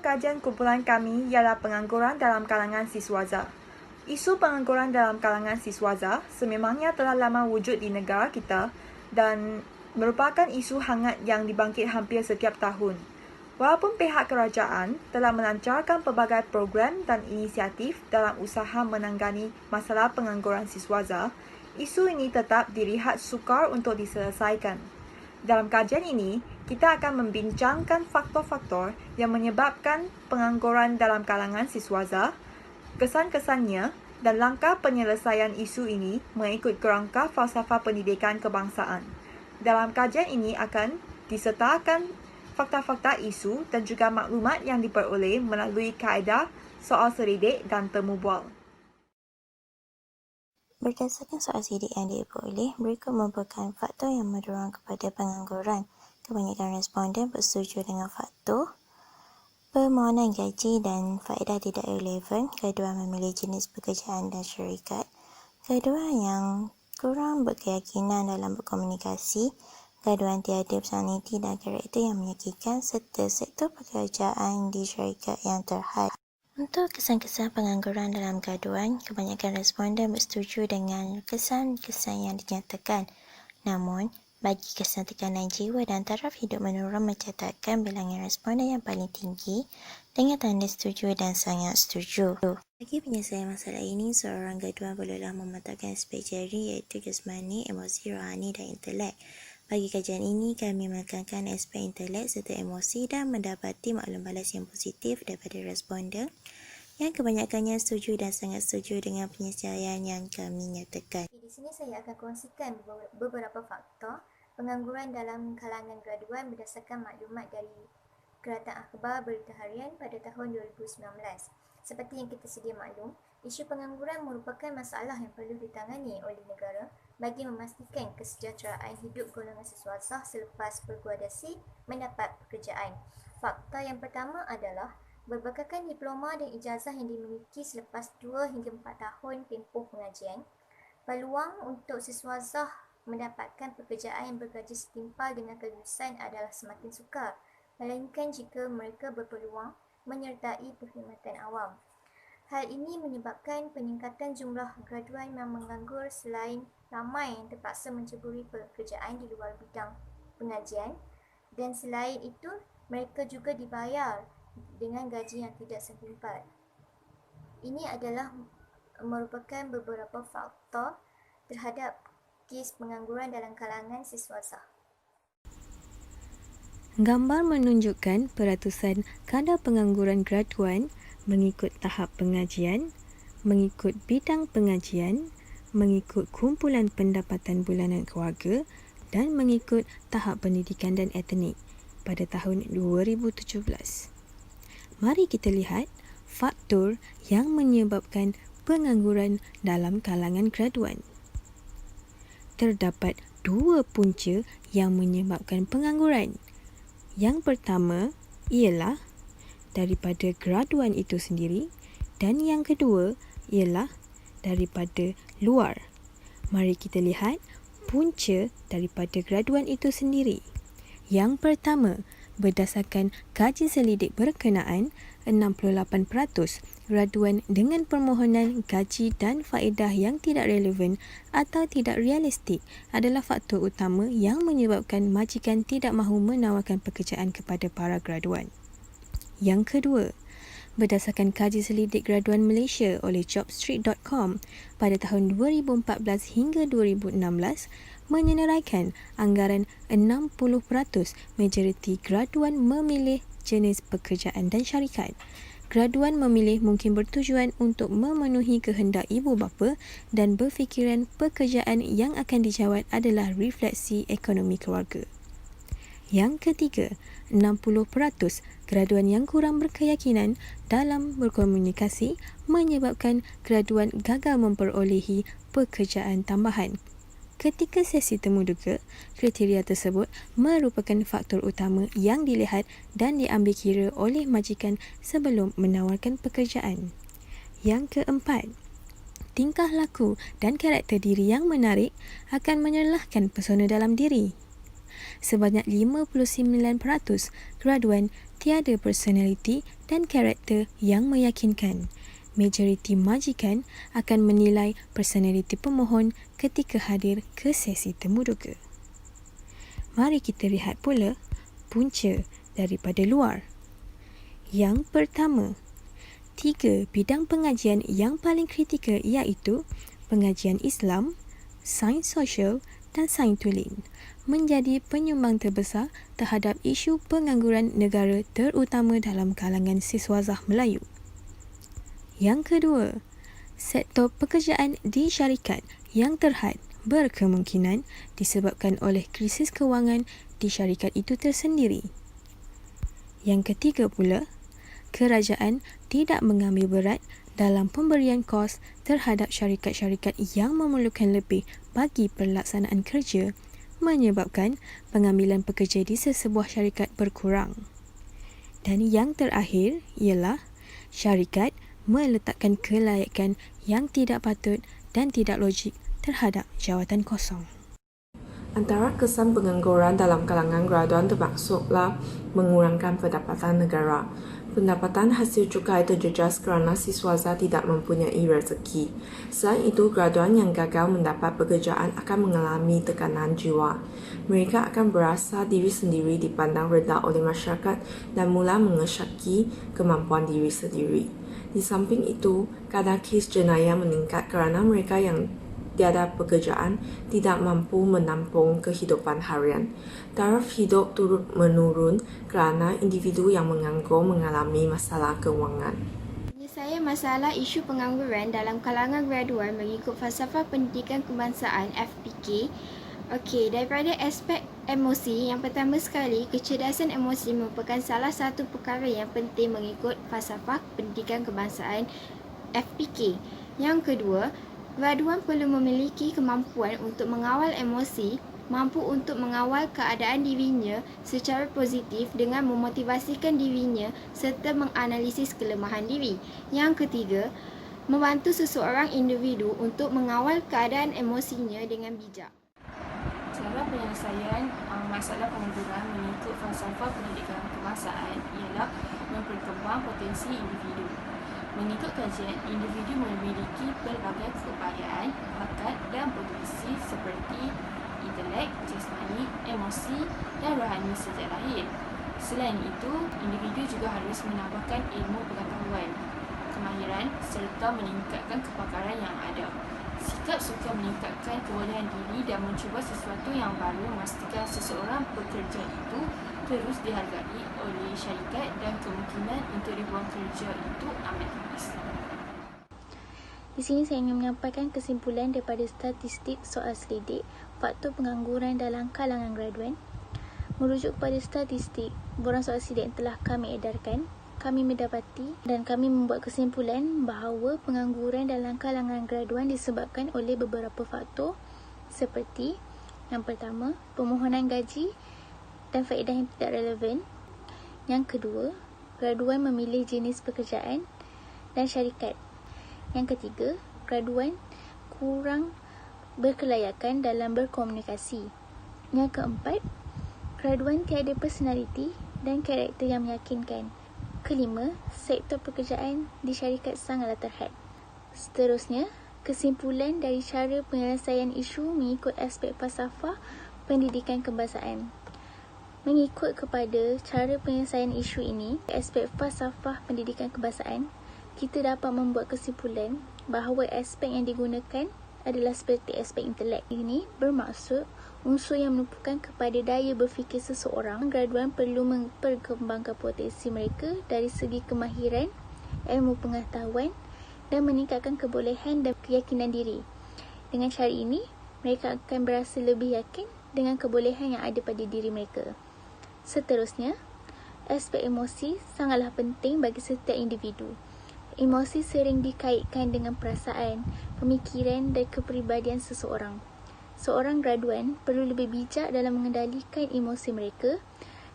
kajian kumpulan kami ialah pengangguran dalam kalangan siswaza. Isu pengangguran dalam kalangan siswaza sememangnya telah lama wujud di negara kita dan merupakan isu hangat yang dibangkit hampir setiap tahun. Walaupun pihak kerajaan telah melancarkan pelbagai program dan inisiatif dalam usaha menangani masalah pengangguran siswaza, isu ini tetap dilihat sukar untuk diselesaikan. Dalam kajian ini, kita akan membincangkan faktor-faktor yang menyebabkan pengangguran dalam kalangan siswaza, kesan-kesannya dan langkah penyelesaian isu ini mengikut kerangka falsafah pendidikan kebangsaan. Dalam kajian ini akan disertakan fakta-fakta isu dan juga maklumat yang diperoleh melalui kaedah soal selidik dan temu bual. Berdasarkan soal sidik yang diperoleh, berikut merupakan faktor yang mendorong kepada pengangguran. Kebanyakan responden bersetuju dengan faktor permohonan gaji dan faedah tidak relevan, kedua memilih jenis pekerjaan dan syarikat, kedua yang kurang berkeyakinan dalam berkomunikasi, gaduhan tiada personaliti dan karakter yang menyakitkan serta sektor pekerjaan di syarikat yang terhad. Untuk kesan-kesan pengangguran dalam gaduhan, kebanyakan responden bersetuju dengan kesan-kesan yang dinyatakan. Namun, bagi kesan tekanan jiwa dan taraf hidup menurun mencatatkan bilangan responden yang paling tinggi dengan tanda setuju dan sangat setuju. Bagi penyelesaian masalah ini, seorang gaduhan perlulah memantapkan aspek jari iaitu jasmani, emosi, rohani dan intelek. Bagi kajian ini, kami menekankan aspek intelek serta emosi dan mendapati maklum balas yang positif daripada responden yang kebanyakannya setuju dan sangat setuju dengan penyelesaian yang kami nyatakan. Di sini saya akan kongsikan beberapa faktor pengangguran dalam kalangan graduan berdasarkan maklumat dari Kerajaan Akhbar Berita Harian pada tahun 2019. Seperti yang kita sedia maklum, isu pengangguran merupakan masalah yang perlu ditangani oleh negara bagi memastikan kesejahteraan hidup golongan siswaza selepas bergradasi mendapat pekerjaan. Fakta yang pertama adalah berbekalkan diploma dan ijazah yang dimiliki selepas 2 hingga 4 tahun tempoh pengajian, peluang untuk siswaza mendapatkan pekerjaan yang bergaji setimpal dengan kelulusan adalah semakin sukar, melainkan jika mereka berpeluang menyertai perkhidmatan awam. Hal ini menyebabkan peningkatan jumlah graduan yang menganggur selain ramai yang terpaksa menceburi pekerjaan di luar bidang pengajian, dan selain itu mereka juga dibayar dengan gaji yang tidak setimpal. Ini adalah merupakan beberapa faktor terhadap kes pengangguran dalam kalangan siswaza. Gambar menunjukkan peratusan kadar pengangguran graduan mengikut tahap pengajian, mengikut bidang pengajian, mengikut kumpulan pendapatan bulanan keluarga dan mengikut tahap pendidikan dan etnik pada tahun 2017. Mari kita lihat faktor yang menyebabkan pengangguran dalam kalangan graduan. Terdapat 2 punca yang menyebabkan pengangguran. Yang pertama ialah daripada graduan itu sendiri dan yang kedua ialah daripada luar. Mari kita lihat punca daripada graduan itu sendiri. Yang pertama, berdasarkan kajian selidik berkenaan, 68% graduan dengan permohonan gaji dan faedah yang tidak relevan atau tidak realistik adalah faktor utama yang menyebabkan majikan tidak mahu menawarkan pekerjaan kepada para graduan. Yang kedua, berdasarkan kajian selidik graduan Malaysia oleh jobstreet.com pada tahun 2014 hingga 2016, menyenaraikan anggaran 60% majoriti graduan memilih jenis pekerjaan dan syarikat. Graduan memilih mungkin bertujuan untuk memenuhi kehendak ibu bapa dan berfikiran pekerjaan yang akan dijawat adalah refleksi ekonomi keluarga. Yang ketiga, 60% graduan yang kurang berkeyakinan dalam berkomunikasi menyebabkan graduan gagal memperolehi pekerjaan tambahan. Ketika sesi temu duga, kriteria tersebut merupakan faktor utama yang dilihat dan diambil kira oleh majikan sebelum menawarkan pekerjaan. Yang keempat, tingkah laku dan karakter diri yang menarik akan menyerlahkan pesona dalam diri. sebanyak 59% graduan tiada personaliti dan karakter yang meyakinkan. Majoriti majikan akan menilai personaliti pemohon ketika hadir ke sesi temuduga. Mari kita lihat pula punca daripada luar. Yang pertama, 3 bidang pengajian yang paling kritikal iaitu pengajian Islam, sains sosial dan sains tulen menjadi penyumbang terbesar terhadap isu pengangguran negara terutama dalam kalangan siswazah Melayu. Yang kedua, sektor pekerjaan di syarikat yang terhad berkemungkinan disebabkan oleh krisis kewangan di syarikat itu tersendiri. Yang ketiga pula, kerajaan tidak mengambil berat dalam pemberian kos terhadap syarikat-syarikat yang memerlukan lebih bagi pelaksanaan kerja, menyebabkan pengambilan pekerja di sesebuah syarikat berkurang. Dan yang terakhir ialah syarikat meletakkan kelayakan yang tidak patut dan tidak logik terhadap jawatan kosong. Antara kesan pengangguran dalam kalangan graduan termaksudlah mengurangkan pendapatan negara. Pendapatan hasil cukai terjejas kerana siswaza tidak mempunyai rezeki. Selain itu, graduan yang gagal mendapat pekerjaan akan mengalami tekanan jiwa. Mereka akan berasa diri sendiri dipandang rendah oleh masyarakat dan mula mengesyaki kemampuan diri sendiri. Di samping itu, kadar kes jenayah meningkat kerana mereka yang tiada pekerjaan tidak mampu menampung kehidupan harian. Taraf hidup turut menurun kerana individu yang menganggur mengalami masalah kewangan. Saya masalah isu pengangguran dalam kalangan graduan mengikut falsafah pendidikan kebangsaan FPK. Okey, daripada aspek emosi, yang pertama sekali, kecerdasan emosi merupakan salah satu perkara yang penting mengikut falsafah pendidikan kebangsaan FPK. Yang kedua, graduan perlu memiliki kemampuan untuk mengawal emosi, mampu untuk mengawal keadaan dirinya secara positif dengan memotivasikan dirinya serta menganalisis kelemahan diri. Yang ketiga, membantu seseorang individu untuk mengawal keadaan emosinya dengan bijak. Cara penyelesaian masalah pengangguran mengikut falsafah pendidikan kebangsaan ialah memperkembang potensi individu. Mengikut kajian, individu memiliki pelbagai keupayaan, bakat dan potensi seperti intelek, jasmani, emosi dan rohani sejak lahir. Selain itu, individu juga harus menambahkan ilmu pengetahuan, kemahiran serta meningkatkan kepakaran yang ada. Sikap suka meningkatkan kebolehan diri dan mencuba sesuatu yang baru memastikan seseorang pekerja itu terus dihargai oleh syarikat dan kemungkinan untuk dibuang kerja itu amat tipis. Di sini saya ingin menyampaikan kesimpulan daripada statistik soal selidik faktor pengangguran dalam kalangan graduan. Merujuk kepada statistik borang soal selidik yang telah kami edarkan, kami mendapati dan kami membuat kesimpulan bahawa pengangguran dalam kalangan graduan disebabkan oleh beberapa faktor seperti yang pertama, permohonan gaji dan faedah yang tidak relevan. Yang kedua, graduan memilih jenis pekerjaan dan syarikat. Yang ketiga, graduan kurang berkelayakan dalam berkomunikasi. Yang keempat, graduan tiada personaliti dan karakter yang meyakinkan. Kelima, sektor pekerjaan di syarikat sangatlah terhad. Seterusnya, kesimpulan dari cara penyelesaian isu mengikut aspek falsafah pendidikan kebangsaan. Mengikut kepada cara penyelesaian isu ini, aspek falsafah pendidikan kebangsaan, kita dapat membuat kesimpulan bahawa aspek yang digunakan adalah seperti aspek intelek. Ini bermaksud unsur yang menumpukan kepada daya berfikir seseorang. Graduan perlu memperkembangkan potensi mereka dari segi kemahiran, ilmu pengetahuan dan meningkatkan kebolehan dan keyakinan diri. Dengan cara ini, mereka akan berasa lebih yakin dengan kebolehan yang ada pada diri mereka. Seterusnya, aspek emosi sangatlah penting bagi setiap individu. Emosi sering dikaitkan dengan perasaan, pemikiran dan kepribadian seseorang. Seorang graduan perlu lebih bijak dalam mengendalikan emosi mereka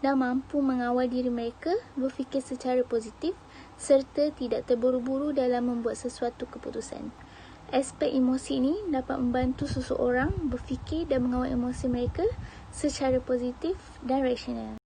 dan mampu mengawal diri mereka berfikir secara positif serta tidak terburu-buru dalam membuat sesuatu keputusan. Aspek emosi ini dapat membantu seseorang berfikir dan mengawal emosi mereka secara positif dan rasional.